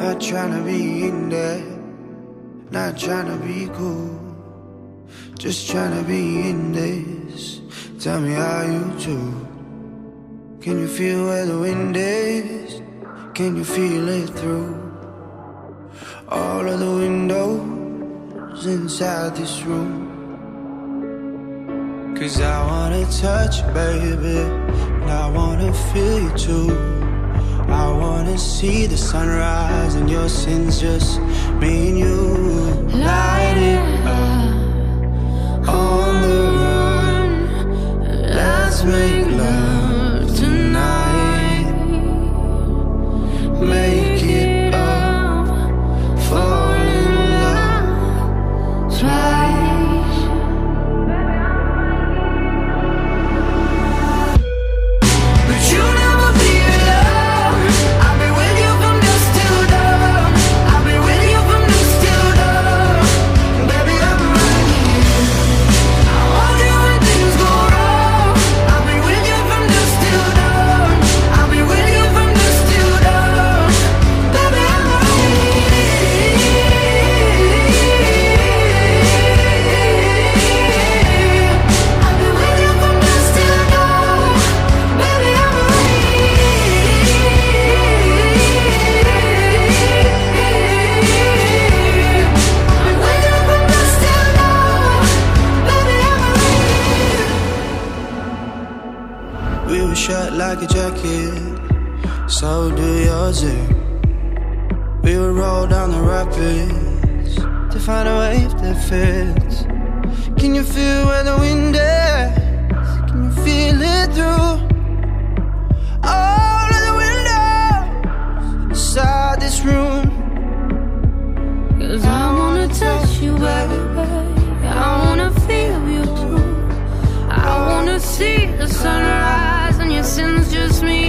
Not tryna be in there, not tryna be cool, just tryna be in this. Tell me how you do. Can you feel where the wind is? Can you feel it through all of the windows inside this room? 'Cause I wanna touch you, baby, and I wanna feel you too. I wanna see the sunrise and your sins, just me and you. Light it up on the run. Let's make love tonight. Make it up, fall in love twice. But you never be alone. I'll be with you from dusk till dawn. I'll be with you from dusk till dawn. Baby, I'm right here. I want you when things go wrong. I'll be with you from dusk till dawn. I'll be with you from dusk till dawn. Baby, I'm right here. I'll be with you from dusk till dawn. Baby, I'm right here. I'll be with you from dusk till dawn. Baby, I'm right. We were shut like a jacket, so do yours. We would roll down the rapids to find a wave that fits. Can you feel where the wind is? Can you feel it through all of the windows inside this room? 'Cause I wanna touch you, baby. I wanna feel you too. I wanna see the sunrise and your sins, just me